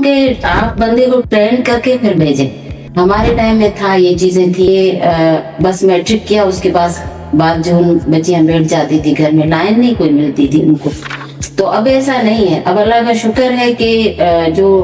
कि आप बंदे को ट्रेन करके फिर भेजें। हमारे टाइम में था ये चीजें थी, बस मैट्रिक किया उसके बाद जो बच्चियां बैठ जाती थी घर में, लाइन नहीं कोई मिलती थी उनको। तो अब ऐसा नहीं है। अब अल्लाह का शुक्र है कि जो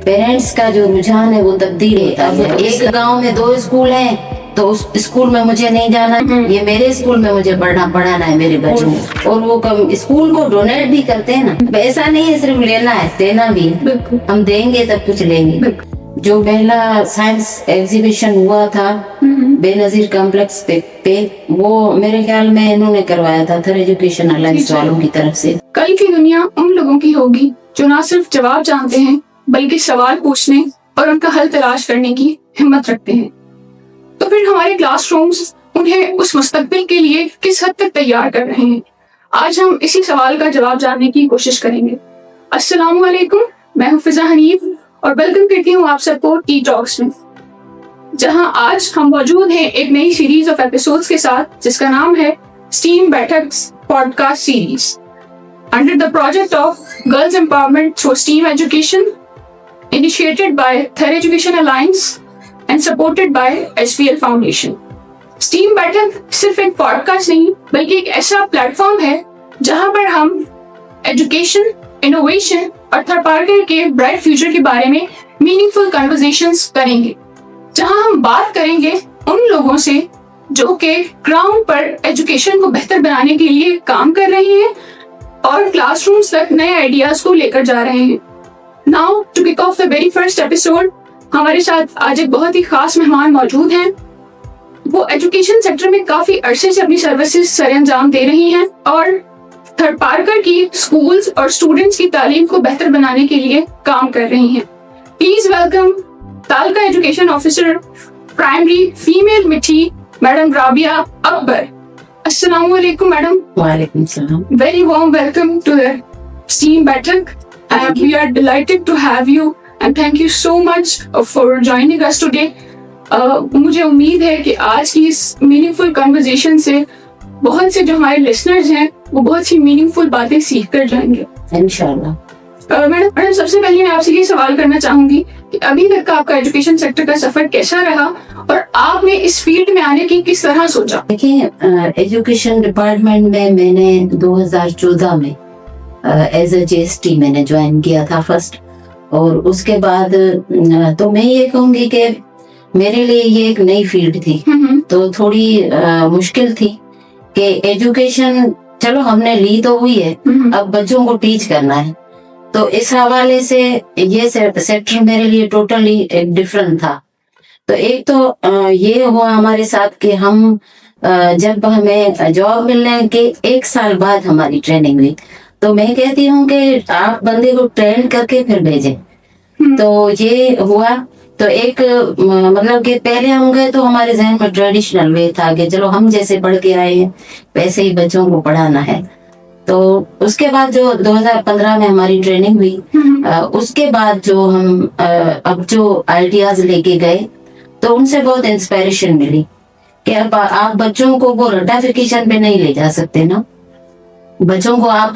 पेरेंट्स का जो रुझान है वो तब्दील है। अब एक गांव में 2 स्कूल हैं, तो उस स्कूल में मुझे नहीं जाना, ये मेरे स्कूल में मुझे पढ़ाना है मेरे बच्चों को। और वो स्कूल को डोनेट भी करते हैं ना, ऐसा नहीं है सिर्फ लेना है, देना भी है। हम देंगे तब कुछ लेंगे। जो पहला साइंस एग्जीबिशन हुआ था बेनजीर कॉम्प्लेक्स पे वो मेरे ख्याल में इन्होंने करवाया था थर एजुकेशन अलायंस वालों की तरफ से। कल की दुनिया उन लोगों की होगी जो ना सिर्फ जवाब जानते हैं बल्कि सवाल पूछने और उनका हल तलाश करने की हिम्मत रखते हैं। तो फिर हमारे क्लासरूम्स उन्हें उस मुस्तकबिल के लिए किस हद तक तैयार कर रहे हैं? आज हम इसी सवाल का जवाब जानने की कोशिश करेंगे। अस्सलाम वालेकुम, मैं हूं फिजा हनीफ और वेलकम करती हूँ आप सबको टी टॉक्स में, जहां आज हम मौजूद हैं एक नई सीरीज ऑफ एपिसोड्स के साथ जिसका नाम है STEAM Baithaks podcast series under the project of girls empowerment through STEAM education, initiated by Thar education alliance and supported by SPL Foundation। STEAM Baithak सिर्फ एक पॉडकास्ट नहीं बल्कि एक ऐसा प्लेटफॉर्म है जहां पर हम एजुकेशन, इनोवेशन और थर्ड पार्कर के ब्राइट फ्यूचर के बारे में मीनिंगफुल कन्वर्सेशंस करेंगे, जहां हम बात करेंगे उन लोगों से जो कि ग्राउंड पर एजुकेशन को बेहतर बनाने के लिए काम कर रहे हैं और क्लासरूम्स तक नए आइडियाज को लेकर जा रहे हैं। Now to kick off the very first episode, हमारे साथ आज एक बहुत ही खास मेहमान मौजूद हैं। वो एजुकेशन सेक्टर में काफी अरसे से अपनी सर्विसेज सरअंजाम दे रही हैं और थर्ड पार्कर की स्कूल्स और स्टूडेंट्स की तालीम को बेहतर बनाने के लिए काम कर रही हैं। Please welcome taluka education officer primary female Mithi madam Rabia Akbar. अस्सलाम वालेकुम मैडम। वालेकुम सलाम। Very warm welcome to the steam बैठक। We are delighted to have you and thank you so much for joining us today। मुझे उम्मीद है कि आज की इस मीनिंगफुल कन्वर्सेशन से बहुत से जो हमारे लिसनर्स हैं वो बहुत सी मीनिंगफुल बातें सीख कर जाएंगे इंशाल्लाह। मैडम सबसे पहले मैं आपसे ये सवाल करना चाहूंगी कि अभी तक का आपका एजुकेशन सेक्टर का सफर कैसा रहा और आपने इस फील्ड में आने की किस तरह सोचा? देखिए, एजुकेशन डिपार्टमेंट में मैंने 2014 में एज ए GST मैंने ज्वाइन किया था फर्स्ट, और उसके बाद तो मैं ये कहूंगी कि मेरे लिए ये एक नई फील्ड थी, तो थोड़ी मुश्किल थी कि एजुकेशन चलो हमने ली तो हुई है, अब बच्चों को टीच करना है। तो इस हवाले से ये सेक्टर मेरे लिए टोटली डिफरेंट था। तो एक तो ये हुआ हमारे साथ कि हम जब हमें जॉब मिलने के 1 साल बाद हमारी ट्रेनिंग हुई, तो मैं कहती हूँ कि आप बंदे को ट्रेन करके फिर भेजें। तो ये हुआ। तो एक मतलब कि पहले हम गए तो हमारे जहन में ट्रेडिशनल वे था कि चलो हम जैसे पढ़ के आए हैं वैसे ही बच्चों को पढ़ाना है। तो उसके बाद जो 2015 में हमारी ट्रेनिंग हुई, उसके बाद जो हम अब जो आइडियाज लेके गए तो उनसे बहुत इंस्पिरेशन मिली कि अब आप बच्चों को वो रटाफिकेशन पे नहीं ले जा सकते ना, बच्चों को आप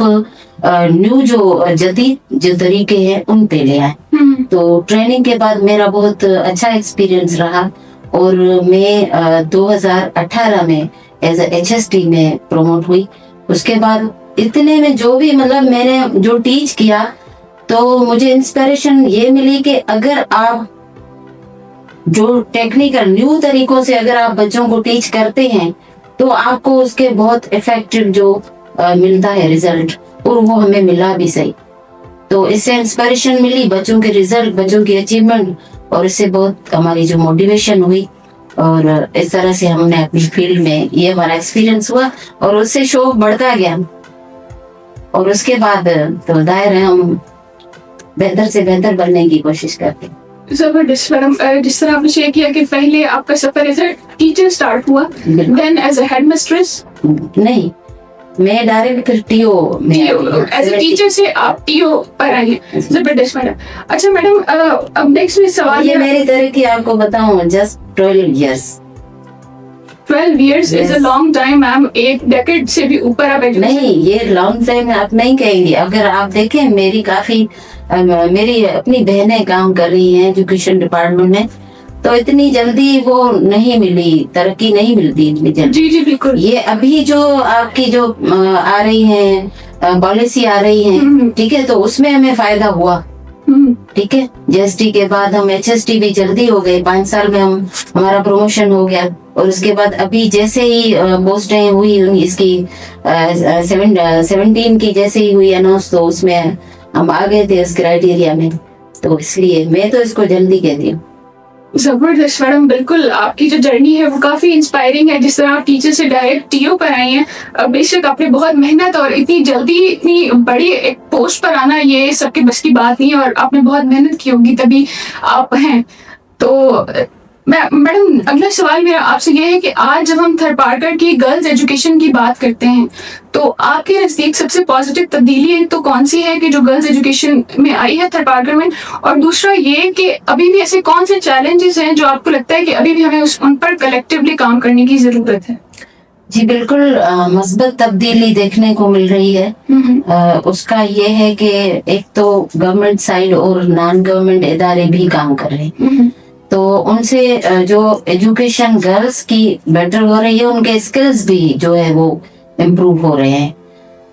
न्यू जो जदीद जो तरीके हैं उन पे ले आए। तो ट्रेनिंग के बाद मेरा बहुत अच्छा एक्सपीरियंस रहा और मैं 2018 में एज HST में प्रमोट हुई। उसके बाद इतने में जो भी मतलब मैंने जो टीच किया तो मुझे इंस्पिरेशन ये मिली कि अगर आप जो टेक्निकल न्यू तरीकों से अगर आप बच्चों को टीच करते हैं तो आपको उसके बहुत इफेक्टिव जो मिलता है रिजल्ट, और वो हमें मिला भी सही। तो इससे इंस्पिरेशन मिली, बच्चों के रिजल्ट, बच्चों की अचीवमेंट, और इससे बहुत हमारी जो मोटिवेशन हुई और इस तरह से हमने अपनी फील्ड में ये हमारा एक्सपीरियंस हुआ और उससे शौक बढ़ता गया। और उसके बाद तो जाहिर है हम बेहतर से बेहतर बनने की कोशिश करते हैं। जबरदस्त मैडम, जिस तरह आपने शेयर किया कि पहले आपका सफर एज ए टीचर स्टार्ट हुआ, देन एज ए हेडमिस्ट्रेस। नहीं, मैं डायरेक्ट फिर टीओ में एज ए टीचर से आप टीओ पर आई हैं। जबरदस्त मैडम। अच्छा मैडम, अब नेक्स्ट में सवाल ये मेरी तरह की आपको बताऊं, just 12 years। 12 years is a long time ma'am, एक डेकेड से भी ऊपर आप नहीं, ये लॉन्ग टाइम आप नहीं कहेंगे। अगर आप देखें मेरी काफी मेरी अपनी बहनें काम कर रही हैं एजुकेशन डिपार्टमेंट में, तो इतनी जल्दी वो नहीं मिली, तरक्की नहीं मिलती इतनी जल्दी। जी जी बिल्कुल। ये अभी जो आपकी जो आ रही है पॉलिसी आ रही है, ठीक है, तो उसमें हमें फायदा हुआ। ठीक है, जीएसटी के बाद हम एचएसटी भी जल्दी हो गए, 5 साल में हमारा प्रमोशन हो गया। और उसके बाद अभी जैसे ही पोस्टें हुई इसकी 17 की जैसे ही हुई अनाउंस, तो उसमें हम आ गए थे उस क्राइटेरिया में, तो इसलिए मैं तो इसको जल्दी कहती हूँ। जबरदस्त मैडम, बिल्कुल आपकी जो जर्नी है वो काफी इंस्पायरिंग है। जिस तरह आप टीचर से डायरेक्ट टीओ पर आई हैं, बेशक आपने बहुत मेहनत और इतनी जल्दी इतनी बड़ी एक पोस्ट पर आना ये सबके बस की बात नहीं है, और आपने बहुत मेहनत की होगी तभी आप हैं। तो मैडम अगला सवाल मेरा आपसे ये है कि आज जब हम थरपारकर की गर्ल्स एजुकेशन की बात करते हैं, तो आपके नजदीक सबसे पॉजिटिव तब्दीली तो कौन सी है कि जो गर्ल्स एजुकेशन में आई है थरपारकर में, और दूसरा ये कि अभी भी ऐसे कौन से चैलेंजेस हैं जो आपको लगता है कि अभी भी हमें उन पर कलेक्टिवली काम करने की जरूरत है? जी बिल्कुल, मस्बत तब्दीली देखने को मिल रही है। उसका ये है कि एक तो गवर्नमेंट साइड और नॉन गवर्नमेंट इदारे भी काम कर रहे हैं, तो उनसे जो एजुकेशन गर्ल्स की बेटर हो रही है, उनके स्किल्स भी जो है वो इम्प्रूव हो रहे हैं।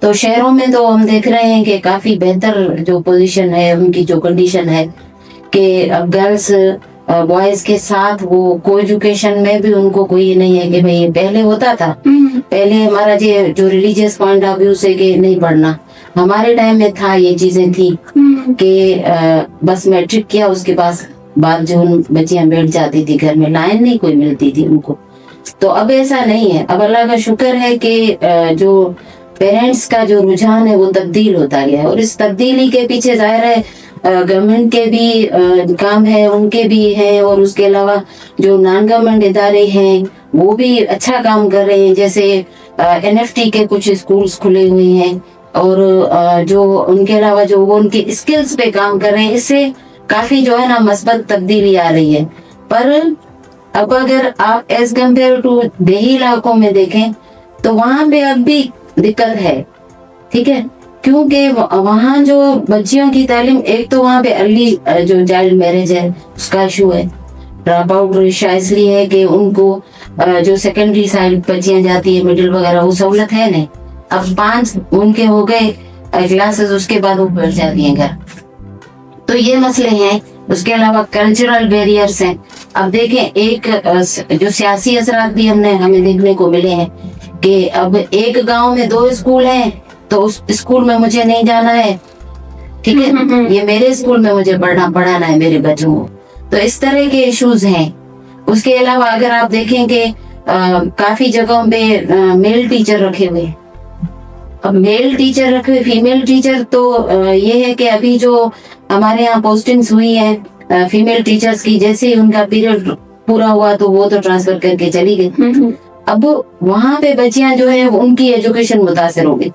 तो शहरों में तो हम देख रहे हैं कि काफी बेहतर जो पोजीशन है, उनकी जो कंडीशन है कि अब गर्ल्स बॉयज के साथ वो को एजुकेशन में भी उनको कोई नहीं है कि भाई पहले होता था, पहले हमारा जो रिलीजियस पॉइंट ऑफ व्यू से कि नहीं पढ़ना, हमारे टाइम में था, ये चीजें थी कि बस मैट्रिक किया उसके बाद जो बच्चियां बैठ जाती थी घर में, लाइन नहीं कोई मिलती थी उनको। तो अब ऐसा नहीं है। अब अल्लाह का शुक्र है कि जो पेरेंट्स का जो रुझान है वो तब्दील होता गया है, और इस तब्दीली के पीछे जाहिर है गवर्नमेंट के भी काम है, उनके भी है, और उसके अलावा जो नॉन गवर्नमेंट इदारे हैं वो भी अच्छा काम कर रहे हैं। जैसे एनएफटी के कुछ स्कूल्स खुले हुए हैं, और जो उनके अलावा जो वो उनकी स्किल्स पे काम कर रहे हैं, इससे काफी जो है ना मस्बत तब्दीली आ रही है। पर अब अगर आप एज कम्पेयर टू देही इलाकों में देखें तो वहां पे अब भी दिक्कत है, ठीक है, क्योंकि वहाँ जो बच्चियों की तालीम, एक तो वहाँ पे अर्ली जो चाइल्ड मैरिज है उसका इशू है, ड्रॉप आउट रेशा इसलिए है कि उनको जो सेकेंडरी साइड बच्चियां जाती है मिडिल वगैरह वो सहूलत है नहीं। अब 5 उनके हो गए क्लासेस, उसके बाद वो बैठ जाती हैं घर, तो ये मसले हैं। उसके अलावा कल्चरल बैरियर्स हैं। अब देखें, एक जो सियासी असरात भी हमें देखने को मिले हैं कि अब एक गांव में 2 स्कूल हैं, तो उस स्कूल में मुझे नहीं जाना है, ठीक है, ये मेरे स्कूल में मुझे पढ़ाना है मेरे बच्चों को। तो इस तरह के इश्यूज हैं। उसके अलावा अगर आप देखें कि काफी जगहों पे मेल टीचर रखे हुए, अब मेल टीचर रखे हुए, फीमेल टीचर तो ये है कि अभी जो हमारे यहाँ पोस्टिंग्स हुई है फीमेल टीचर्स की, जैसे ही उनका पीरियड पूरा हुआ तो वो तो ट्रांसफर करके चली गई। अब वहां पे बच्चियां जो है उनकी एजुकेशन मुतासर हो गई।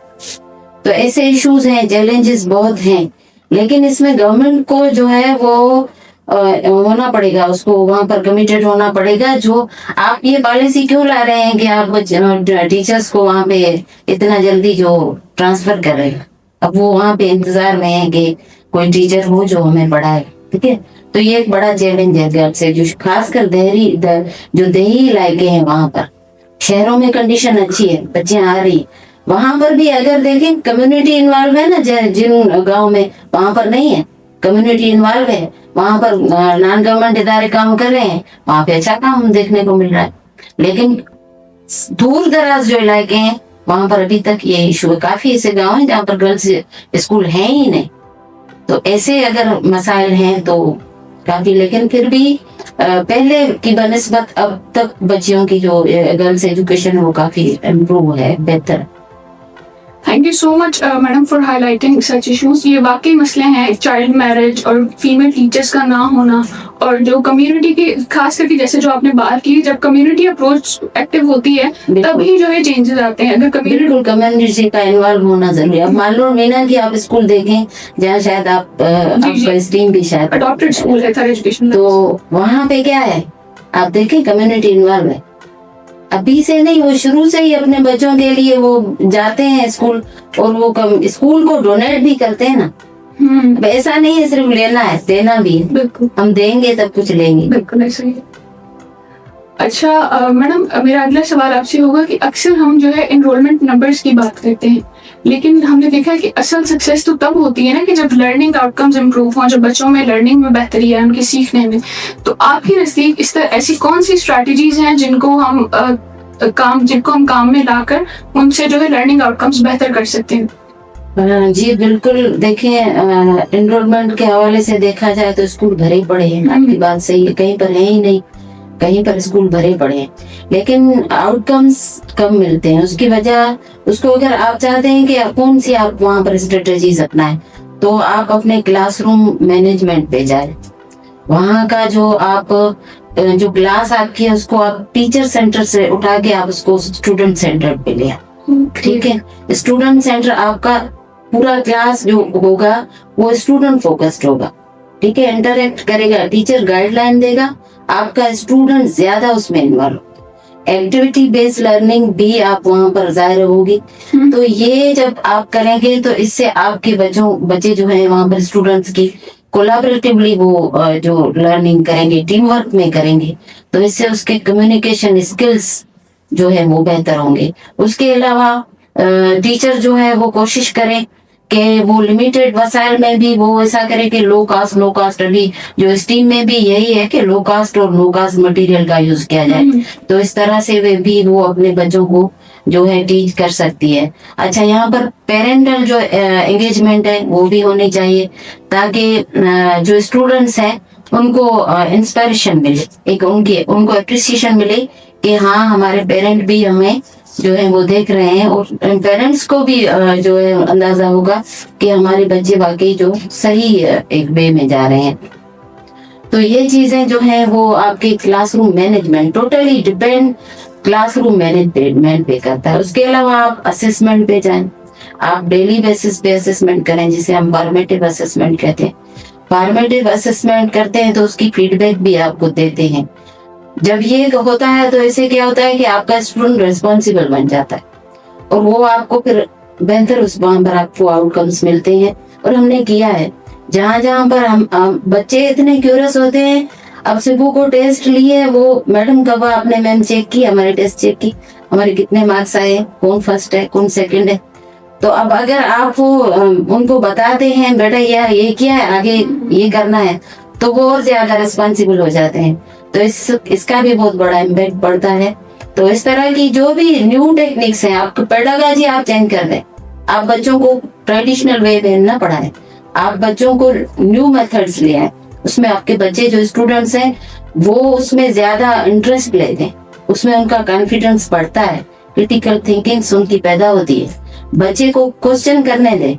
तो ऐसे इश्यूज हैं, चैलेंजेस बहुत हैं, लेकिन इसमें गवर्नमेंट को जो है वो होना पड़ेगा, उसको वहां पर कमिटेड होना पड़ेगा। जो आप ये पॉलिसी क्यों ला रहे हैं कि आप टीचर्स को वहां पे इतना जल्दी जो ट्रांसफर कर रहे हैं, अब वो वहां पे इंतजार में है कि कोई टीचर हो जो हमें पढ़ाए, ठीक है। तो ये एक बड़ा चैलेंज है गर्ल्स से, जो खासकर जो देही इलाके हैं वहां पर। शहरों में कंडीशन अच्छी है, बच्चियां आ रही, वहां पर भी अगर देखें कम्युनिटी इन्वॉल्व है ना, जिन गाँव में वहां पर नहीं है कम्युनिटी इन्वॉल्व है, वहां पर नॉन गवर्नमेंट इदारे काम कर रहे हैं, वहां पे अच्छा काम देखने को मिल रहा है। लेकिन दूर दराज जो इलाके हैं वहां पर अभी तक ये इशू है। काफी ऐसे गाँव हैं जहाँ पर गर्ल्स स्कूल है ही नहीं। तो ऐसे अगर मसाइल हैं तो काफी, लेकिन फिर भी पहले की बनिस्बत अब तक बच्चियों की जो गर्ल्स एजुकेशन है वो काफी इम्प्रूव है, बेहतर। Thank you so much madam for highlighting such issues. ये वाकई मसले हैं, चाइल्ड मैरिज और फीमेल टीचर्स का ना होना, और जो कम्युनिटी की खास करके जैसे जो आपने बात की, जब कम्युनिटी अप्रोच एक्टिव होती है तभी जो है चेंजेस आते हैं। अगर कम्युनिटी का इन्वॉल्व होना जरूरी है। अब मान लो मीना की आप स्कूल देखें जहाँ शायद आपका स्ट्रीम भी शायद अडॉप्टेड स्कूल है थर एजुकेशन, तो वहाँ पे क्या है आप देखें कम्युनिटी इन्वॉल्व है। अभी से नहीं, वो शुरू से ही अपने बच्चों के लिए वो जाते हैं स्कूल, और वो स्कूल को डोनेट भी करते हैं ना। अब ऐसा नहीं है सिर्फ लेना है, देना भी है। बिल्कुल, हम देंगे तब कुछ लेंगे। बिल्कुल ऐसा ही है। अच्छा मैडम, मेरा अगला सवाल आपसे होगा कि अक्सर हम जो है एनरोलमेंट नंबर्स की बात करते हैं, लेकिन हमने देखा है कि असल सक्सेस तो तब होती है ना कि जब लर्निंग आउटकम्स इम्प्रूव हों, जब बच्चों में लर्निंग में बेहतरी है, उनके सीखने में। तो आपके नजदीक इस तरह ऐसी कौन सी स्ट्रैटेजीज हैं जिनको हम काम में लाकर उनसे जो है लर्निंग आउटकम्स बेहतर कर सकते हैं? जी बिल्कुल, देखिए एनरोलमेंट के हवाले से देखा जाए तो स्कूल भरे पड़े हैं, आपकी बात सही है, कहीं पर है ही नहीं, कहीं पर स्कूल भरे पड़े हैं, लेकिन आउटकम्स कम मिलते हैं। उसकी वजह, उसको अगर आप चाहते हैं कि कौन सी आप वहाँ पर स्ट्रेटजीज अपनाएं, तो आप अपने क्लासरूम मैनेजमेंट पे जाए। वहाँ का जो आप जो क्लास आपकी है उसको आप टीचर सेंटर से उठा के आप उसको स्टूडेंट सेंटर पे ले आए। ठीक है, स्टूडेंट सेंटर आपका पूरा क्लास जो होगा वो स्टूडेंट फोकस्ड होगा। ठीक है, इंटरेक्ट करेगा, टीचर गाइडलाइन देगा, आपका स्टूडेंट ज्यादा उसमें इन्वॉल्व, एक्टिविटी बेस्ड लर्निंग भी आप वहाँ पर जाहिर होगी। तो ये जब आप करेंगे तो इससे आपके बच्चे जो है वहाँ पर स्टूडेंट्स की कोलैबोरेटिवली वो जो लर्निंग करेंगे, टीम वर्क में करेंगे, तो इससे उसके कम्युनिकेशन स्किल्स जो है वो बेहतर होंगे। उसके अलावा टीचर जो है वो कोशिश करें कि वो लिमिटेड वसाइल में भी वो ऐसा करे कि लो कास्ट नो कास्ट, अभी जो स्टीम में भी यही है कि लो कास्ट और नो कास्ट मटेरियल का यूज किया जाए, तो इस तरह से वे भी वो अपने बच्चों को जो है टीच कर सकती है। अच्छा, यहाँ पर पेरेंटल जो एंगेजमेंट है वो भी होनी चाहिए, ताकि जो स्टूडेंट्स हैं उनको इंस्पिरेशन मिले, एक उनको अप्रिसिएशन मिले कि हाँ हमारे पेरेंट भी हमें जो है वो देख रहे हैं, और पेरेंट्स को भी जो है अंदाजा होगा कि हमारे बच्चे वाकई जो सही एक वे में जा रहे हैं। तो ये चीजें जो है वो आपके classroom management totally depend classroom management पे करता है। उसके अलावा आप असेसमेंट पे जाएं, आप डेली बेसिस पे असेसमेंट करें, जिसे हम फॉर्मेटिव असेसमेंट कहते हैं। फॉर्मेटिव असेसमेंट करते हैं तो उसकी फीडबैक भी आपको देते हैं। जब ये होता है तो इससे क्या होता है कि आपका स्टूडेंट रिस्पॉन्सिबल बन जाता है, और वो आपको फिर बेहतर उस वहां पर आपको आउटकम्स मिलते हैं। और हमने किया है, जहां जहां पर हम बच्चे इतने क्यूरियस होते हैं, अब सिबू को टेस्ट लिए, वो मैडम कब आपने मैम चेक की, हमारे टेस्ट चेक की, हमारे कितने मार्क्स आए, कौन फर्स्ट है कौन सेकंड है। तो अब अगर आप वो उनको बताते हैं बेटा ये किया है, आगे ये करना है, तो वो और ज्यादा रिस्पॉन्सिबल हो जाते हैं। तो इसका भी बहुत बड़ा इम्पैक्ट पड़ता है। तो इस तरह की जो भी न्यू टेक्निक्स हैं, आपको पेडागॉजी आप चेंज कर दें, आप बच्चों को ट्रेडिशनल वे में ना पढ़ाएं, आप बच्चों को न्यू मेथड्स ले आए, उसमें आपके बच्चे जो स्टूडेंट्स हैं वो उसमें ज्यादा इंटरेस्ट लेते हैं, उसमें उनका कॉन्फिडेंस बढ़ता है, क्रिटिकल थिंकिंग उनकी पैदा होती है, बच्चे को क्वेश्चन करने दें।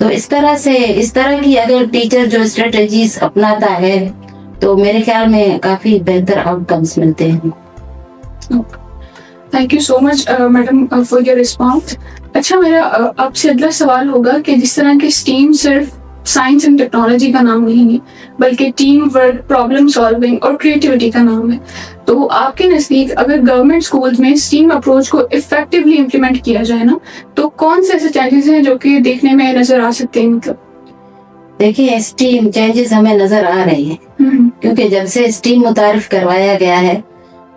तो इस तरह की अगर टीचर जो स्ट्रेटेजीज अपनाता है तो मेरे ख्याल में काफी बेहतर आउटकम्स मिलते हैं। Thank you so much madam for your response. अच्छा, मेरा आपसे अगला सवाल होगा कि जिस तरह की स्टीम सिर्फ साइंस एंड टेक्नोलॉजी का नाम नहीं है, बल्कि टीम वर्क, प्रॉब्लम सॉल्विंग और क्रिएटिविटी का नाम है, तो आपके नजदीक अगर गवर्नमेंट स्कूल्स में स्टीम अप्रोच को इफेक्टिवली इम्प्लीमेंट किया जाए ना, तो कौन से ऐसे चेंजेस हैं जो कि देखने में नजर आ सकते हैं? मतलब देखिए, स्टीम चेंजेस हमें नजर आ रहे हैं, क्योंकि जब से स्टीम मुतारिफ करवाया गया है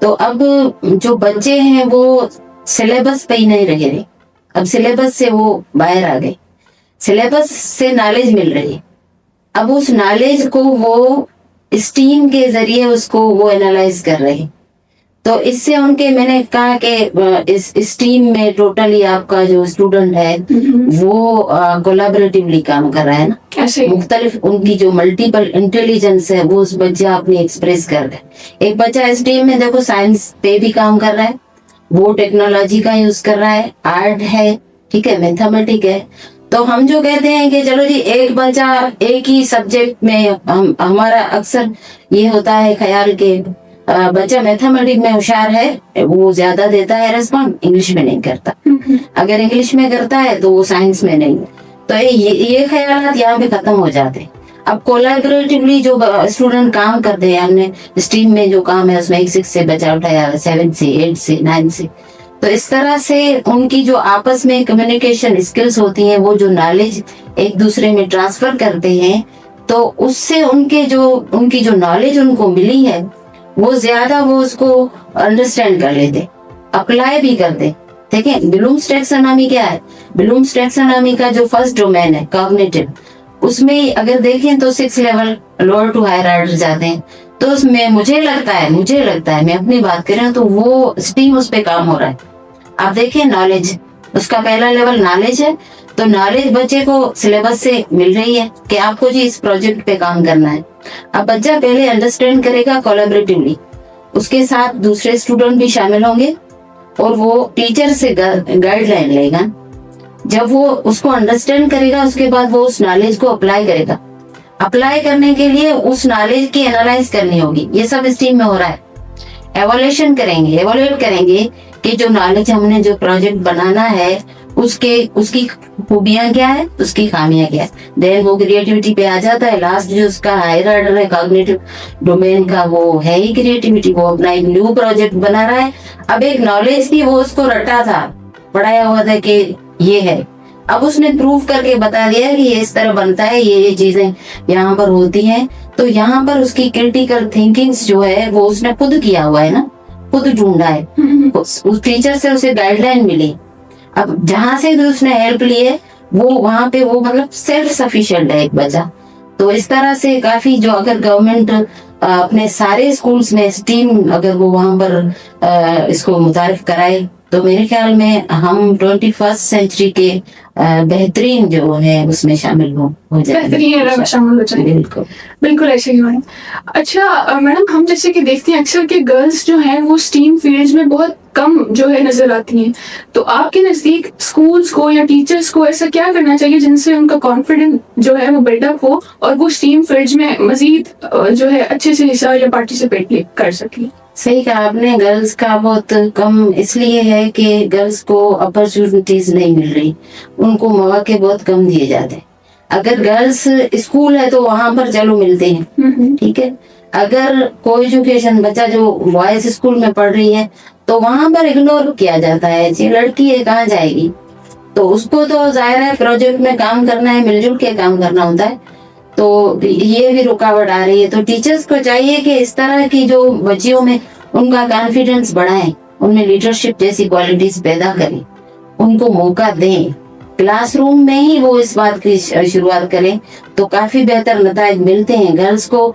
तो अब जो बच्चे हैं वो सिलेबस पे ही नहीं रहे, अब सिलेबस से वो बाहर आ गए, सिलेबस से नॉलेज मिल रही है। अब उस नॉलेज को वो स्टीम के जरिए उसको वो एनालाइज कर रहे हैं। तो इससे उनके, मैंने कहा कि इस स्टीम में टोटली आपका जो स्टूडेंट है वो कोलैबोरेटिवली काम कर रहा है ना, कैसे मुख्तलिफ उनकी जो मल्टीपल इंटेलिजेंस है वो उस बच्चा अपनी एक्सप्रेस कर रहा है। एक बच्चा स्टीम में देखो साइंस पे भी काम कर रहा है, वो टेक्नोलॉजी का यूज कर रहा है, आर्ट है, ठीक है, मैथमेटिक है। तो हम जो कहते हैं कि चलो जी एक बच्चा एक ही सब्जेक्ट में, हमारा अक्सर ये होता है ख्याल के बच्चा मैथमेटिक्स में होशियार है, वो ज्यादा देता है रिस्पॉन्ड, इंग्लिश में नहीं करता, अगर इंग्लिश में करता है तो वो साइंस में नहीं। तो ये ख्यालात यहाँ पे खत्म हो जाते हैं। अब कोलैबोरेटिवली जो स्टूडेंट काम करते हैं, हमने स्ट्रीम में जो काम है उसमें 6 से बच्चा उठाया, 7 से 8 से 9 से, तो इस तरह से उनकी जो आपस में कम्युनिकेशन स्किल्स होती हैं, वो जो नॉलेज एक दूसरे में ट्रांसफर करते हैं, तो उससे उनकी जो नॉलेज उनको मिली है वो ज्यादा वो उसको अंडरस्टैंड कर लेते, अप्लाई भी करते। देखिए ब्लूम्स टैक्सोनॉमी क्या है? ब्लूम्स टैक्सोनॉमी का जो फर्स्ट डोमेन है कॉग्निटिव, उसमें अगर देखें तो 6 level lower to higher order जाते हैं। तो उसमें मुझे लगता है मैं अपनी बात कर रही हूँ, तो वो स्टीम उस पे काम हो रहा है। आप देखिए नॉलेज, उसका पहला लेवल नॉलेज है, तो नॉलेज बच्चे को सिलेबस से मिल रही है कि आपको जी इस प्रोजेक्ट पे काम करना है। अब बच्चा पहले अंडरस्टैंड करेगा कोलैबोरेटिवली, उसके साथ दूसरे स्टूडेंट भी शामिल होंगे और वो टीचर से गाइडलाइन लेगा। जब वो उसको अंडरस्टैंड करेगा, उसके बाद वो उस नॉलेज को अप्लाई करेगा। अप्लाई करने के लिए उस नॉलेज की एनालाइज करनी होगी, ये सब स्ट्रीम में हो रहा है। एवोल्यूशन करेंगे, एवोल्यूट करेंगे कि जो नॉलेज हमने जो प्रोजेक्ट बनाना है उसकी खूबियां क्या है, उसकी खामियां क्या है। देन वो क्रिएटिविटी पे आ जाता है। लास्ट जो उसका हायर ऑर्डर है कॉग्निटिव डोमेन का, वो है ही क्रिएटिविटी। वो अपना एक न्यू प्रोजेक्ट बना रहा है। अब एक नॉलेज थी, वो उसको रटा था, पढ़ाया हुआ था कि ये है, अब उसने प्रूव करके बता दिया कि ये इस तरह बनता है, ये चीजें यहाँ पर होती हैं। तो यहाँ पर उसकी क्रिटिकल थिंकिंग्स जो है वो उसने खुद किया हुआ है ना, खुद ढूंढा है। उस टीचर से उसे गाइडलाइन मिली। अब जहां से भी उसने हेल्प ली है, वो वहां पे वो मतलब सेल्फ सफिशिएंट है एक बच्चा। तो इस तरह से काफी जो अगर गवर्नमेंट अपने सारे स्कूल्स में स्टीम अगर वो वहां पर इसको मुतारिफ कराए, तो मेरे ख्याल में हम 21st सेंचुरी के बेहतरीन जो है उसमें शामिल हो जाए, बेहतरीन शामिल हो जाए। बिल्कुल बिल्कुल ऐसे ही मैडम। अच्छा मैडम, हम जैसे कि देखते हैं अक्सर कि गर्ल्स जो हैं वो स्टीम फील्ड्स में बहुत कम जो है नजर आती हैं। तो आपके नजदीक स्कूल्स को या टीचर्स को ऐसा क्या करना चाहिए जिनसे उनका कॉन्फिडेंस जो है वो बिल्डअप हो और वो स्टीम फील्ड्स में मजीद जो है अच्छे से हिस्सा या पार्टिसिपेट कर सके? सही कहा आपने, गर्ल्स का बहुत कम इसलिए है कि गर्ल्स को अपॉर्चुनिटीज नहीं मिल रही, उनको मौके बहुत कम दिए जाते हैं। अगर गर्ल्स स्कूल है तो वहां पर चलो मिलते हैं, ठीक है। अगर को एजुकेशन बच्चा जो बॉयज स्कूल में पढ़ रही है तो वहां पर इग्नोर किया जाता है, जी लड़की है कहाँ जाएगी। तो उसको तो जाहिर है प्रोजेक्ट में काम करना है, मिलजुल के काम करना होता है, तो ये भी रुकावट आ रही है। तो टीचर्स को चाहिए कि इस तरह की जो बच्चियों में उनका कॉन्फिडेंस बढ़ाएं, उनमें लीडरशिप जैसी क्वालिटीज पैदा करें, उनको मौका दें। क्लासरूम में ही वो इस बात की शुरुआत करें तो काफी बेहतर नताइज मिलते हैं गर्ल्स को।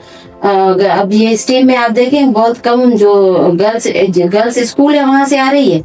अब ये स्टीम में आप देखें बहुत कम जो गर्ल्स स्कूल है वहां से आ रही है,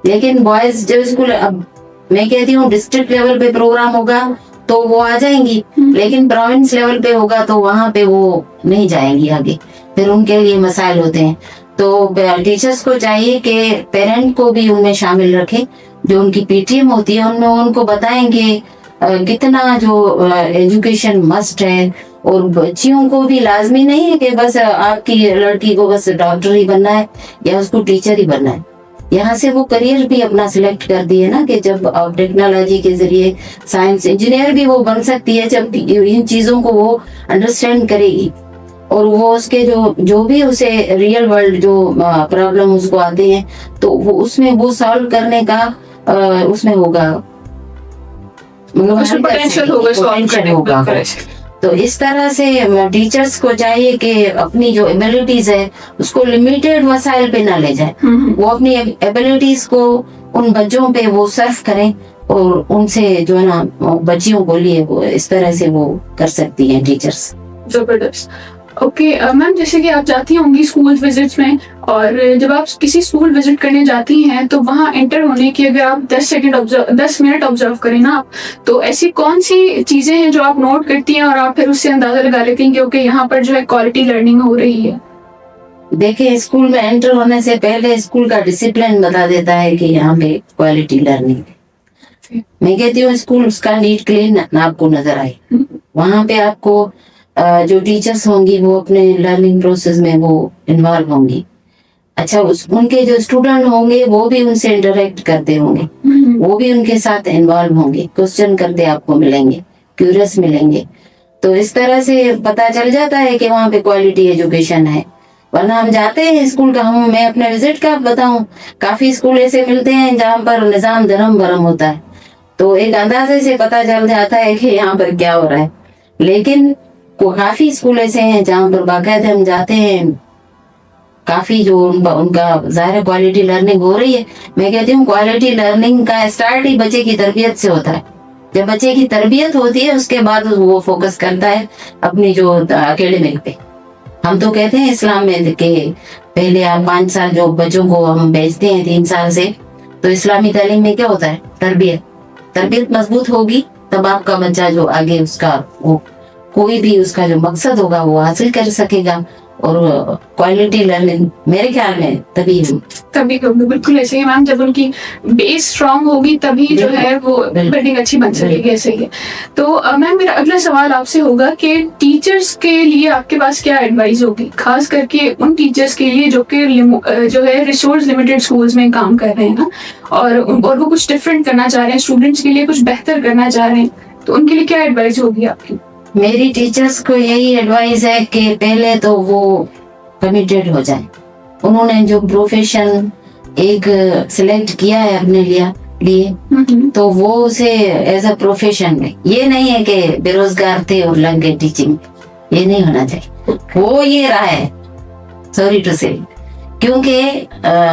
लेकिन बॉयज जो स्कूल, अब मैं कहती हूँ डिस्ट्रिक्ट लेवल पे प्रोग्राम होगा तो वो आ जाएंगी, लेकिन प्रोविंस लेवल पे होगा तो वहां पे वो नहीं जाएंगी आगे, फिर उनके लिए मसाइल होते हैं। तो टीचर्स को चाहिए कि पेरेंट को भी उनमें शामिल रखें, जो उनकी पीटीएम होती है उनमें उनको बताएंगे कितना जो एजुकेशन मस्ट है। और बच्चियों को भी लाजमी नहीं है कि बस आपकी लड़की को बस डॉक्टर ही बनना है या उसको टीचर ही बनना है। यहाँ से वो करियर भी अपना सिलेक्ट कर दिए ना, कि जब अब टेक्नोलॉजी के जरिए साइंस इंजीनियर भी वो बन सकती है, जब इन चीजों को वो अंडरस्टैंड करेगी और वो उसके जो भी उसे रियल वर्ल्ड जो प्रॉब्लम उसको आते हैं तो वो उसमें वो सॉल्व करने का उसमें होगा, मतलब पोटेंशियल होगा। तो इस तरह से टीचर्स को चाहिए कि अपनी जो एबिलिटीज है उसको लिमिटेड वसाइल पे ना ले जाए, वो अपनी एबिलिटीज को उन बच्चों पे वो सर्व करें और उनसे जो है ना बच्चियों को लिए वो इस तरह से वो कर सकती हैं टीचर्स। जबरदस्त। ओके मैम, जैसे कि आप जाती होंगी स्कूल विजिट्स में, और जब आप किसी स्कूल विजिट करने जाती हैं तो वहाँ एंटर होने की अगर आप 10 मिनट ऑब्जर्व करें ना आप, तो ऐसी कौन सी चीजें हैं जो आप नोट करती हैं और आप फिर उससे अंदाजा लगा लेती हैं कि ओके यहाँ पर जो है क्वालिटी लर्निंग हो रही है? देखिए स्कूल में एंटर होने से पहले स्कूल का डिसिप्लिन बता देता है कि यहाँ पे क्वालिटी लर्निंग है। मैं कहती हूँ स्कूल उसका नीट क्लीन आपको नजर आए, वहां पे आपको जो टीचर्स होंगी वो अपने लर्निंग प्रोसेस में वो इन्वॉल्व होंगी। अच्छा, उनके जो स्टूडेंट होंगे वो भी उनसे इंटरेक्ट करते होंगे, वो भी उनके साथ इन्वॉल्व होंगे, क्वेश्चन करते आपको मिलेंगे, क्यूरियस मिलेंगे। तो इस तरह से पता चल जाता है कि वहाँ पे क्वालिटी एजुकेशन है। वरना हम जाते हैं स्कूल का, मैं अपने विजिट का बताऊं, काफी स्कूल ऐसे मिलते हैं जहाँ पर निजाम धर्म भरम होता है, तो एक अंदाजे से पता चल जाता है कि यहाँ पर क्या हो रहा है। लेकिन काफी स्कूल ऐसे हैं जहाँ पर बाकायदा हम जाते हैं, काफी जो उनका ज़ाहिर क्वालिटी लर्निंग हो रही है। मैं कहती हूँ क्वालिटी लर्निंग का स्टार्ट ही बच्चे की तरबियत से होता है। जब बच्चे की तरबियत होती है उसके बाद वो फोकस करता है अपनी जो एकेडमिक पे। हम तो कहते हैं इस्लाम में कि पहले आप 5 साल जो बच्चों को हम भेजते हैं 3 साल से, तो इस्लामी तालीम में क्या होता है, तरबियत मजबूत होगी तब आपका बच्चा जो आगे उसका वो कोई भी उसका जो मकसद होगा वो हासिल कर सकेगा। और क्वालिटी लर्निंग मेरे ख्याल में तभी होगी, बिल्कुल ऐसे ही मैम। जब उनकी बेस स्ट्रांग होगी तभी जो है वो बिल्डिंग अच्छी बन सकेगी, ऐसे ही है। तो मैम मेरा अगला सवाल आपसे होगा कि टीचर्स के लिए आपके पास क्या एडवाइस होगी, खास करके उन टीचर्स के लिए जो कि जो है रिसोर्स लिमिटेड स्कूल्स में काम कर रहे हैं ना, और वो कुछ डिफरेंट करना चाह रहे हैं, स्टूडेंट्स के लिए कुछ बेहतर करना चाह रहे हैं, तो उनके लिए क्या एडवाइस होगी आपकी? मेरी टीचर्स को यही एडवाइस है कि पहले तो वो कमिटेड हो जाए। उन्होंने जो प्रोफेशन एक सिलेक्ट किया है अपने लिए तो वो उसे एज अ प्रोफेशन में, ये नहीं है कि बेरोजगार थे और लग गए टीचिंग, ये नहीं होना चाहिए। वो ये रहा है, सॉरी टू से, क्योंकि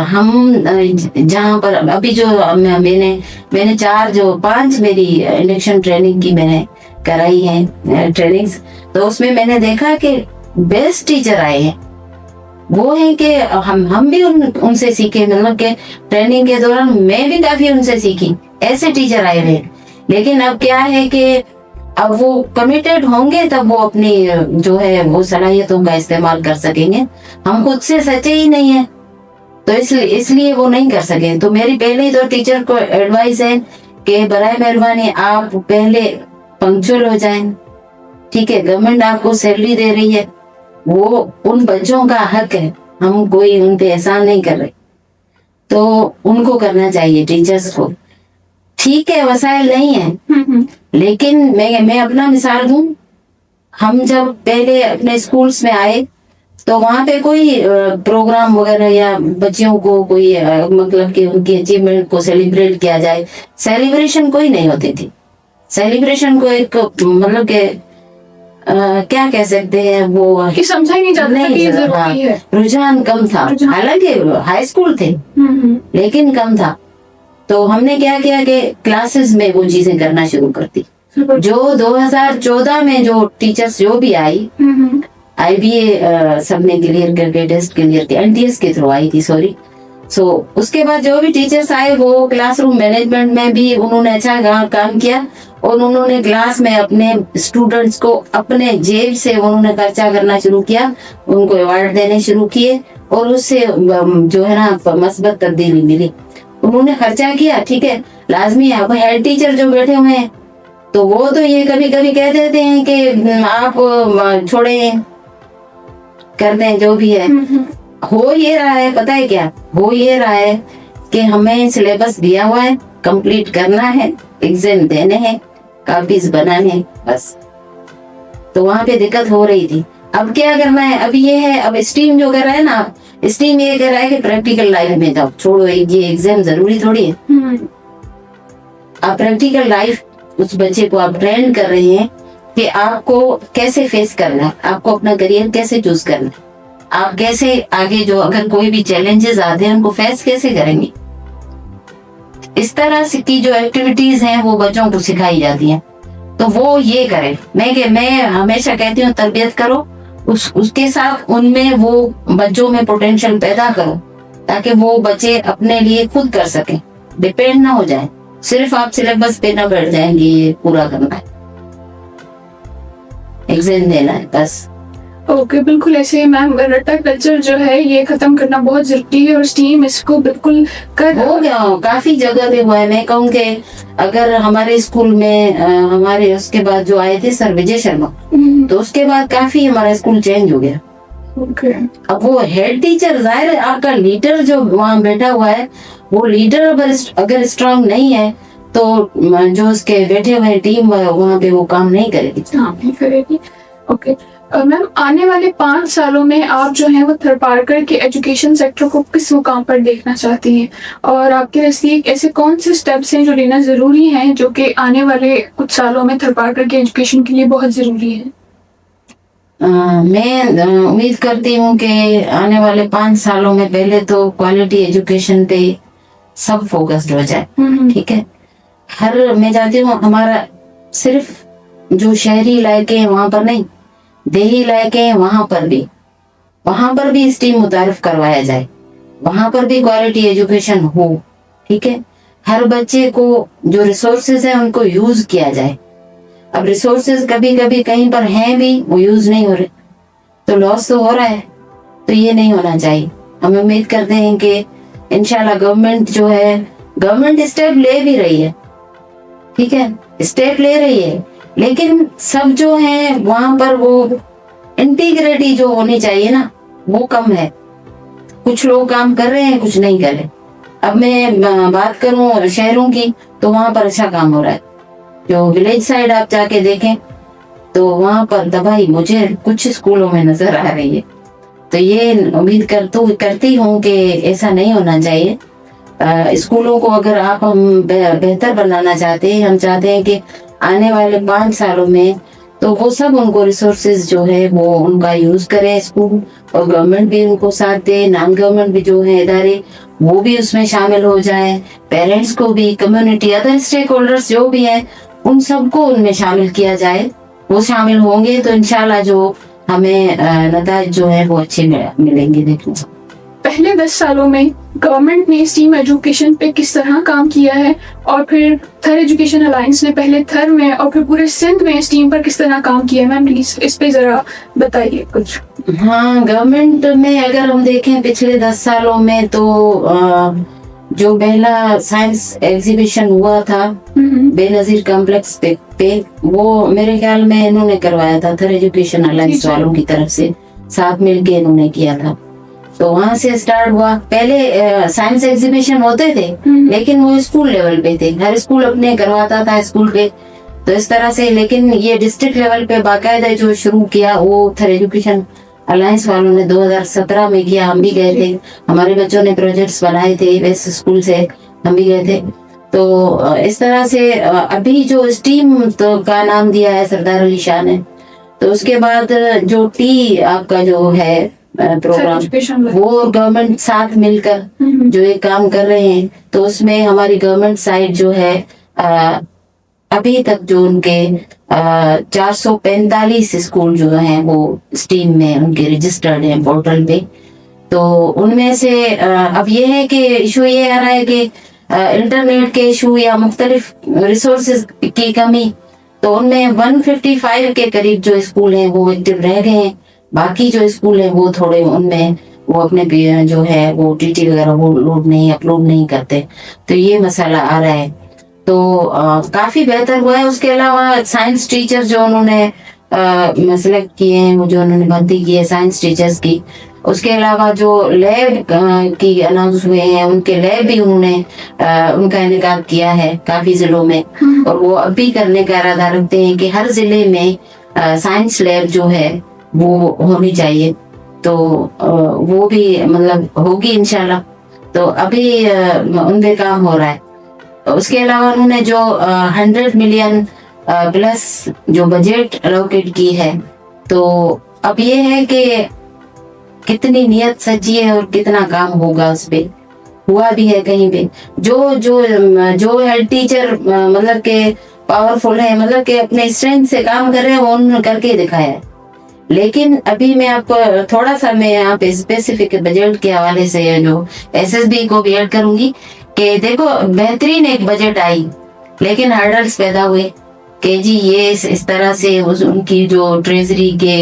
हम जहाँ पर अभी जो मैंने 5 मेरी इंडक्शन ट्रेनिंग की मैंने कराई है ट्रेनिंग्स, तो उसमें मैंने देखा कि बेस्ट टीचर आए हैं। वो है कि हम भी उनसे सीखे, मतलब के ट्रेनिंग के दौरान मैं भी काफी उनसे सीखी, ऐसे टीचर आए हुए। लेकिन अब क्या है कि अब वो कमिटेड होंगे तब वो अपनी जो है वो सलाहियतों का इस्तेमाल कर सकेंगे। हम खुद से सचे ही नहीं है तो इसलिए वो नहीं कर सके। तो मेरी पहले तो टीचर को एडवाइस है कि बराए मेहरबानी आप पहले पंक्चुअल हो जाएं, ठीक है। गवर्नमेंट आपको सैलरी दे रही है, वो उन बच्चों का हक है, हम कोई उन पे एहसान नहीं कर रहे, तो उनको करना चाहिए टीचर्स को। ठीक है वसाइल नहीं है, लेकिन मैं अपना मिसाल दूं, हम जब पहले अपने स्कूल्स में आए तो वहां पे कोई प्रोग्राम वगैरह या बच्चियों को कोई मतलब कि उनकी अचीवमेंट को सेलिब्रेट किया जाए, सेलिब्रेशन कोई नहीं होती थी। सेलिब्रेशन को एक मतलब के क्या कह सकते हैं वो कि समझा ही नहीं जाता कि ये जरूरी है। रुझान कम था, हालांकि हाई स्कूल थे लेकिन कम था। तो हमने क्या किया कि क्लासेस में वो चीजें करना शुरू कर दी। जो 2014 में जो टीचर्स जो भी आई, IBA सबने क्लियर करके टेस्ट क्लियर किया, NTS के थ्रू आई थी, सॉरी। उसके बाद जो भी टीचर्स आए वो क्लासरूम मैनेजमेंट में भी उन्होंने अच्छा काम किया और उन्होंने क्लास में अपने स्टूडेंट्स को अपने जेब से उन्होंने खर्चा करना शुरू किया, उनको अवार्ड देने शुरू किए और उससे जो है ना मस्बत तब्दीली मिली। उन्होंने खर्चा किया, ठीक है, लाजमी है। अब हेड टीचर जो बैठे हुए हैं तो वो तो ये कभी कभी कह देते हैं कि आप छोड़े कर दें जो भी है। हो ये रहा है, पता है क्या हो ये रहा है कि हमें सिलेबस दिया हुआ है, कंप्लीट करना है, एग्जाम देने हैं, कॉपीज बनाने हैं, बस। तो वहां पे दिक्कत हो रही थी। अब क्या करना है, अब ये है, अब स्ट्रीम जो कर रहा है ना, स्ट्रीम ये कह रहा है कि प्रैक्टिकल लाइफ में जाओ, छोड़ो ये एग्जाम जरूरी थोड़ी है। आप प्रैक्टिकल लाइफ उस बच्चे को आप ट्रेन कर रहे हैं कि आपको कैसे फेस करना है, आपको अपना करियर कैसे चूज करना है, आप कैसे आगे जो अगर कोई भी चैलेंजेस आते हैं उनको फेस कैसे करेंगे। इस तरह से की जो एक्टिविटीज हैं वो बच्चों को सिखाई जाती हैं, तो वो ये करें। मैं हमेशा कहती हूँ तरबियत करो, उसके साथ उनमें वो बच्चों में पोटेंशियल पैदा करो ताकि वो बच्चे अपने लिए खुद कर सकें, डिपेंड ना हो जाए, सिर्फ आप सिलेबस पे ना बैठ जाएंगे ये पूरा करना है, एग्जाम देना है, बस। ओके, बिल्कुल ऐसे मैम। रट्टा कल्चर जो है ये खत्म करना बहुत जरूरी है और स्टीम इसको बिल्कुल हो गया, काफी जगह पे हुआ है। मैं कहूँ कि अगर हमारे स्कूल में हमारे उसके बाद जो आए थे सर विजय शर्मा, तो उसके बाद काफी हमारा स्कूल चेंज हो गया। अब वो हेड टीचर, जाहिर है आपका लीडर जो वहाँ बैठा हुआ है, वो लीडर अगर स्ट्रांग नहीं है तो जो उसके बैठे हुए टीम वहाँ पे वो काम नहीं करेगी। ओके, मैम आने वाले 5 सालों में आप जो है वो थरपारकर के एजुकेशन सेक्टर को किस मुकाम पर देखना चाहती हैं, और आपके नज़दीक ऐसे कौन से स्टेप्स हैं जो लेना ज़रूरी हैं जो कि आने वाले कुछ सालों में थरपारकर के एजुकेशन के लिए बहुत ज़रूरी है? मैं उम्मीद करती हूँ कि आने वाले 5 सालों में पहले तो क्वालिटी एजुकेशन पे सब फोकस्ड हो जाए। ठीक है, मैं चाहती हूँ हमारा सिर्फ जो शहरी इलाके हैं वहां पर नहीं, देही इलाके हैं वहां पर भी स्टीम मुतारिफ करवाया जाए, वहां पर भी क्वालिटी एजुकेशन हो। ठीक है, हर बच्चे को जो रिसोर्सेज है उनको यूज किया जाए। अब रिसोर्सेज कभी कभी कहीं पर हैं भी, वो यूज नहीं हो रहे, तो लॉस तो हो रहा है, तो ये नहीं होना चाहिए। हम उम्मीद करते हैं कि इंशाल्लाह गवर्नमेंट स्टेप ले भी रही है। ठीक है, स्टेप ले रही है, लेकिन सब जो है वहां पर वो इंटीग्रिटी जो होनी चाहिए ना, वो कम है। कुछ लोग काम कर रहे हैं, कुछ नहीं कर रहे। अब मैं बात करूं शहरों की, तो वहां पर अच्छा काम हो रहा है। जो विलेज साइड आप जाके देखें तो वहां पर तबाही मुझे कुछ स्कूलों में नजर आ रही है। तो ये उम्मीद करती हूँ कि ऐसा नहीं होना चाहिए। स्कूलों को अगर हम बेहतर बनाना चाहते हैं, हम चाहते हैं कि आने वाले 5 सालों में तो वो सब उनको रिसोर्सेज जो है वो उनका यूज करें स्कूल, और गवर्नमेंट भी उनको साथ दे, नॉन गवर्नमेंट भी जो है इदारे वो भी उसमें शामिल हो जाए, पेरेंट्स को भी, कम्युनिटी, अदर स्टेक होल्डर्स जो भी है उन सबको उनमें शामिल किया जाए। वो शामिल होंगे तो इंशाल्लाह जो हमें नताइज जो है वो अच्छे मिलेंगे देखने को। पहले 10 सालों में गवर्नमेंट ने स्टीम एजुकेशन पे किस तरह काम किया है, और फिर थर एजुकेशन अलायंस ने पहले थर में और फिर पूरे सिंध में स्टीम पर किस तरह काम किया है? मैम प्लीज इस पे जरा बताइए कुछ। हाँ, गवर्नमेंट में अगर हम देखें पिछले 10 सालों में तो जो पहला साइंस एग्जीबिशन हुआ था बेनजीर कॉम्प्लेक्स पे वो मेरे ख्याल में इन्होंने करवाया था, थर एजुकेशन अलायंस वालों की तरफ से साथ मिलके इन्होंने किया था। तो वहां से स्टार्ट हुआ। पहले साइंस एग्जीबिशन होते थे, लेकिन वो स्कूल लेवल पे थे, हर स्कूल अपने करवाता था स्कूल पे, तो इस तरह से। लेकिन ये डिस्ट्रिक्ट लेवल पे बाकायदा जो शुरू किया वो थर एजुकेशन अलायंस वालों ने 2017 में किया। हम भी गए थे, हमारे बच्चों ने प्रोजेक्ट्स बनाए थे वेस्ट स्कूल से, हम भी गए थे। तो इस तरह से अभी जो स्टीम तो का नाम दिया है सरदार अली शाह ने, तो उसके बाद जो टी आपका जो है प्रोग्राम, वो गवर्नमेंट साथ मिलकर जो ये काम कर रहे हैं, तो उसमें हमारी गवर्नमेंट साइड जो है अभी तक जो उनके 445 स्कूल जो हैं वो स्टीम में उनके रजिस्टर्ड हैं पोर्टल पे। तो उनमें से अब ये है कि इशू ये आ रहा है कि इंटरनेट के इशू या मुख्तलिफ रिसोर्सेज की कमी, तो उनमें 155 के करीब जो स्कूल हैं वो एक्टिव रह गए हैं। बाकी जो स्कूल हैं वो थोड़े उनमें वो अपने जो है वो टीटी वगैरह वो अपलोड नहीं करते, तो ये मसला आ रहा है। तो काफी बेहतर हुआ है। उसके अलावा साइंस टीचर जो उन्होंने सेलेक्ट किए हैं, वो जो उन्होंने भर्ती की है साइंस टीचर्स की, उसके अलावा जो लैब की अनाउंस हुए हैं उनके लैब भी उन्होंने उनका इनेकाद किया है काफी जिलों में, और वो अभी करने का इरादा रखते हैं कि हर जिले में साइंस लैब जो है वो होनी चाहिए। तो वो भी मतलब होगी इंशाल्लाह। तो अभी उन पे काम हो रहा है। उसके अलावा उन्होंने जो 100 मिलियन प्लस जो बजट एलोकेट की है, तो अब ये है कि कितनी नियत सच्ची है और कितना काम होगा उस पे, हुआ भी है कहीं पे। जो हेड टीचर मतलब के पावरफुल है, मतलब के अपने स्ट्रेंथ से काम कर रहे हैं, वो उन्होंने करके दिखाया है। लेकिन अभी मैं आपको थोड़ा सा मैं यहाँ पे स्पेसिफिक बजट के हवाले से जो एसएसबी को भी ऐड करूंगी कि देखो बेहतरीन एक बजट आई, लेकिन हर्डल्स पैदा हुए कि जी ये इस तरह से उनकी जो ट्रेजरी के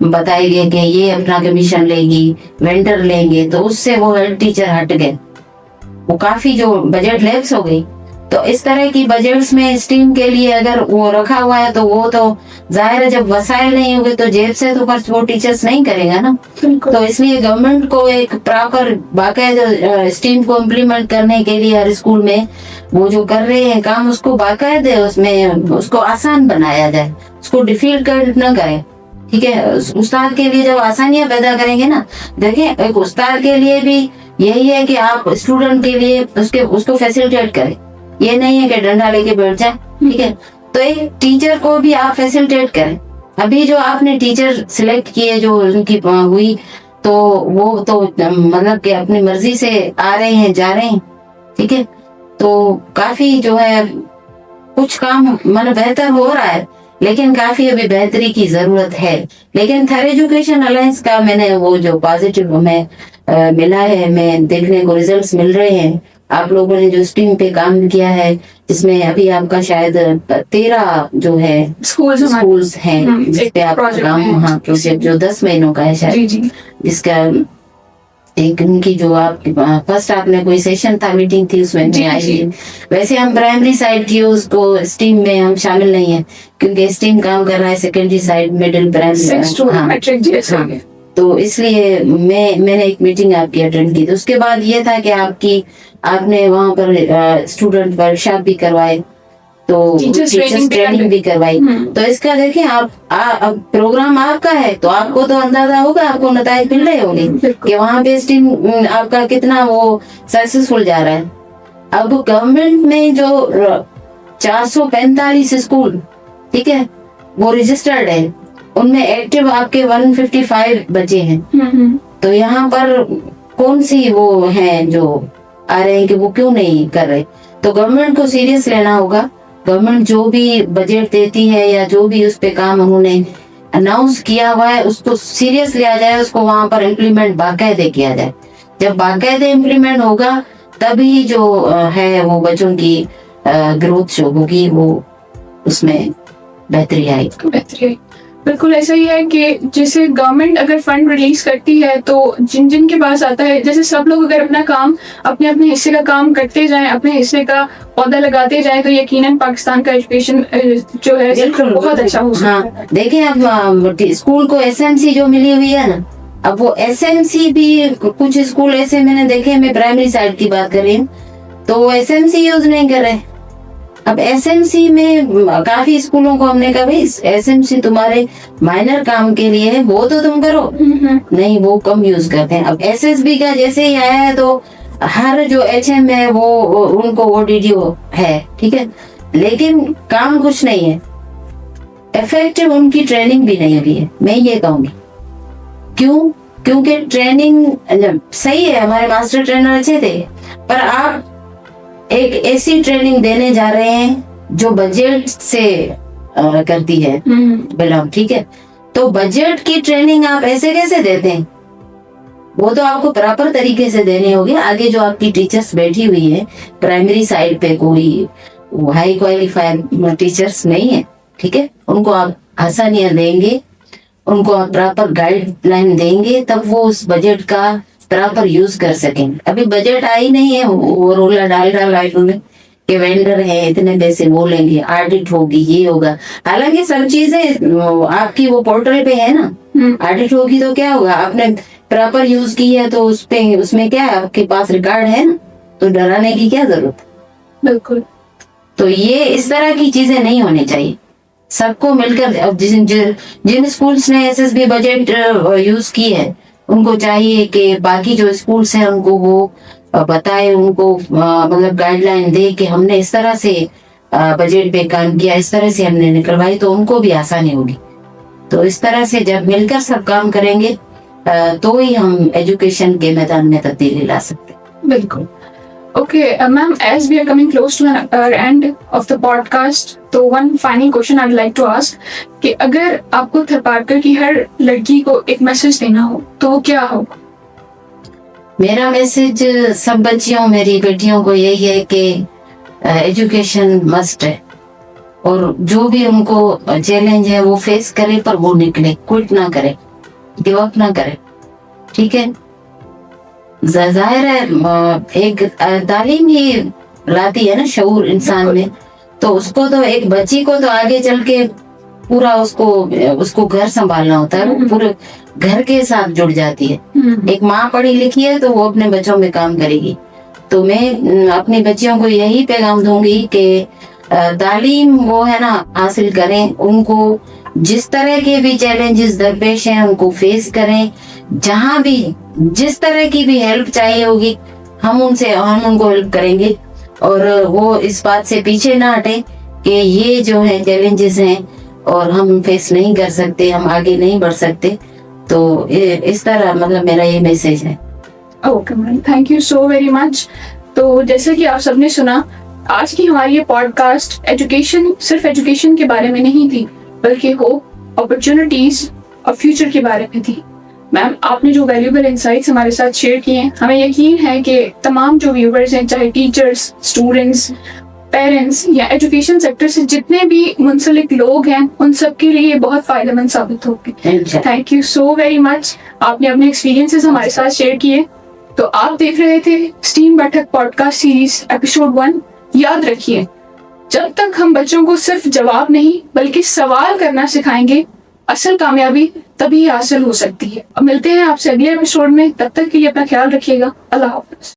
बताए गए कि ये अपना कमीशन लेगी, वेंडर लेंगे, तो उससे वो हेड टीचर हट गए, वो काफी जो बजट लैप्स हो गई। तो इस तरह की बजट्स में स्टीम के लिए अगर वो रखा हुआ है तो वो तो जाहिर है जब वसाइल नहीं होंगे तो जेब से तो खर्च वो टीचर्स नहीं करेगा ना। तो इसलिए गवर्नमेंट को एक प्रॉपर बाकायदा स्टीम को इम्प्लीमेंट करने के लिए हर स्कूल में वो जो कर रहे हैं काम, उसको बाकायदे उसमें उसको आसान बनाया जाए, उसको डिफिकल्ट न करे। ठीक है, उस्ताद के लिए जब आसानियां पैदा करेंगे ना, देखें एक उस्ताद के लिए भी यही है कि आप स्टूडेंट के लिए उसको फैसिलिटेट करें, ये नहीं है कि डंडा लेके बैठ जाए, ठीक है। तो एक टीचर को भी आप फैसिलिटेट करें। अभी जो आपने टीचर सिलेक्ट किए, जो उनकी हुई, तो वो तो मतलब कि अपनी मर्जी से आ रहे हैं, जा रहे हैं, ठीक है। तो काफी जो है कुछ काम मतलब बेहतर हो रहा है, लेकिन काफी अभी बेहतरी की जरूरत है। लेकिन थर एजुकेशन अलायंस का मैंने वो जो पॉजिटिव हमें मिला है, मैं देखने को रिजल्ट्स मिल रहे हैं। आप लोगों ने जो स्ट्रीम पे काम किया है, जिसमें अभी आपका शायद 13 जो है स्कूल्स हैं जिसपे आप काम, हाँ प्रोजेक्ट जो 10 महीनों का है शायद, जिसका एक उनकी जो आप फर्स्ट आपने कोई सेशन था, मीटिंग थी, उसमें मैं आई थी। वैसे हम प्राइमरी साइड की उसको स्ट्रीम में हम शामिल नहीं है, क्योंकि स्ट्रीम काम कर रहा है सेकेंडरी साइड, मिडिल, प्राइमरी, तो इसलिए मैंने एक मीटिंग आपकी अटेंड की। तो उसके बाद ये था कि आपने वहाँ पर स्टूडेंट वर्कशॉप भी करवाए, तो टीचर्स ट्रेनिंग भी करवाई। तो इसका देखें आप प्रोग्राम आपका है, तो आपको तो अंदाजा होगा, आपको नतायज मिल रहे होंगे कि वहाँ पे स्ट्रीम आपका कितना वो सक्सेसफुल जा रहा है। अब गवर्नमेंट में जो 445 स्कूल, ठीक है, वो रजिस्टर्ड है, उनमें एक्टिव आपके 155 बचे हैं। तो यहाँ पर कौन सी वो है जो आ रहे हैं कि वो क्यों नहीं कर रहे? तो गवर्नमेंट को सीरियस लेना होगा। गवर्नमेंट जो भी बजट देती है या जो भी उस पे काम उन्होंने अनाउंस किया हुआ है, उसको सीरियस लिया जाए, उसको वहां पर इम्प्लीमेंट बाकायदे किया जाए। जब बाकायदे इम्प्लीमेंट होगा तभी जो है वो बच्चों की ग्रोथ जो होगी, वो उसमें बेहतरी आएगी। बिल्कुल ऐसा ही है कि जैसे गवर्नमेंट अगर फंड रिलीज करती है, तो जिन जिन के पास आता है, जैसे सब लोग अगर अपना काम अपने अपने हिस्से का काम करते जाएं, अपने हिस्से का पौधा लगाते जाएं, तो यकीनन पाकिस्तान का एजुकेशन जो है बहुत अच्छा हो सकता है। देखिए अब स्कूल को एसएमसी जो मिली हुई है ना, अब वो एसएमसी भी कुछ स्कूल ऐसे मैंने देखे, मैं प्राइमरी साइड की बात कर रही हूँ, तो वो एसएमसी यूज नहीं कर रहे। अब एसएमसी में काफी स्कूलों को हमने कहा भाई एसएमसी तुम्हारे माइनर काम के लिए है, वो तो तुम करो, नहीं वो कम यूज करते हैं। अब एसएसबी का जैसे ही आया है, तो हर जो एचएम है वो उनको ओडीडीओ है, ठीक है, लेकिन काम कुछ नहीं है, इफेक्टिव उनकी ट्रेनिंग भी नहीं हुई है, मैं ये कहूंगी। क्यों? क्योंकि ट्रेनिंग सही है, हमारे मास्टर ट्रेनर अच्छे थे, पर आप एक ऐसी ट्रेनिंग देने जा रहे हैं जो बजट से करती है बिलोंग, ठीक है। तो बजट की ट्रेनिंग आप ऐसे कैसे देते हैं? वो तो आपको प्रॉपर तरीके से देनी होगी। आगे जो आपकी टीचर्स बैठी हुई है प्राइमरी साइड पे, कोई हाई क्वालिफाइड टीचर्स नहीं है, ठीक है, उनको आप आसानियां देंगे, उनको आप प्रॉपर गाइडलाइन देंगे, तब वो उस बजट का प्रॉपर यूज कर सकेंगे। अभी बजट आई नहीं है, वो रोला डाला उन्होंने कि वेंडर है, इतने पैसे वो लेंगे, ऑडिट होगी, ये होगा। हालांकि सब चीजें आपकी वो पोर्टल पे है ना, ऑडिट होगी तो क्या होगा, आपने प्रॉपर यूज की है तो उसमें क्या है, आपके पास रिकॉर्ड है ना, तो डराने की क्या जरूरत। बिल्कुल। तो ये इस तरह की चीजें नहीं होनी चाहिए। सबको मिलकर, अब जिन स्कूल्स ने एसएसबी बजट यूज की है, उनको चाहिए कि बाकी जो स्कूल्स हैं उनको वो बताए, उनको मतलब गाइडलाइन दे कि हमने इस तरह से बजट पे काम किया, इस तरह से हमने निकलवाई, तो उनको भी आसानी होगी। तो इस तरह से जब मिलकर सब काम करेंगे तो ही हम एजुकेशन के मैदान में तब्दीली ला सकते हैं। बिल्कुल। Okay, ma'am, as we are coming close to our end of the podcast, तो one final question I'd like to ask कि अगर आपको थरपारकर की हर लड़की को एक मैसेज देना हो, तो वो क्या हो? मेरा मैसेज सब बच्चियों, मेरी बेटियों को यही है कि एजुकेशन मस्ट है, और जो भी उनको चैलेंज है वो फेस करे, पर वो निकले, क्विट ना करे, गिव अप ना करे, ठीक है। जाहिर है एक तालीम ही लाती है ना शऊर इंसान में, तो उसको तो एक बच्ची को तो आगे चल के पूरा उसको घर संभालना होता है, पूरे घर के साथ जुड़ जाती है। एक माँ पढ़ी लिखी है तो वो अपने बच्चों में काम करेगी। तो मैं अपनी बच्चियों को यही पैगाम दूंगी कि तालीम वो है ना हासिल करें, उनको जिस तरह के भी चैलेंजेस दरपेश हैं उनको फेस करें, जहां भी जिस तरह की भी हेल्प चाहिए होगी हम उनको हेल्प करेंगे। और वो इस बात से पीछे ना हटे कि ये जो है चैलेंजेस हैं और हम फेस नहीं कर सकते, हम आगे नहीं बढ़ सकते। तो इस तरह मतलब मेरा ये मैसेज है। Okay ma'am, thank you so very much. तो जैसे कि आप सबने सुना, आज की हमारी ये पॉडकास्ट एजुकेशन, सिर्फ एजुकेशन के बारे में नहीं थी, बल्कि होप, अपॉर्चुनिटीज और फ्यूचर के बारे में थी। मैम, आपने जो वैल्यूएबल इनसाइट्स हमारे साथ शेयर किए हैं, हमें यकीन है कि तमाम जो व्यूअर्स हैं, चाहे टीचर्स, स्टूडेंट्स, पेरेंट्स या एजुकेशन सेक्टर से जितने भी मुंसलिक लोग हैं, उन सब के लिए ये बहुत फायदेमंद साबित होगी। Thank you so very much, आपने अपने एक्सपीरियंसेस हमारे साथ शेयर किए। तो आप देख रहे थे स्टीम बैठक पॉडकास्ट सीरीज एपिसोड 1। याद रखिए, जब तक हम बच्चों को सिर्फ जवाब नहीं बल्कि सवाल करना सिखाएंगे, असल कामयाबी तभी हासिल हो सकती है। अब मिलते हैं आपसे अगले एपिसोड में, तब तक के लिए अपना ख्याल रखिएगा। अल्लाह हाफिज।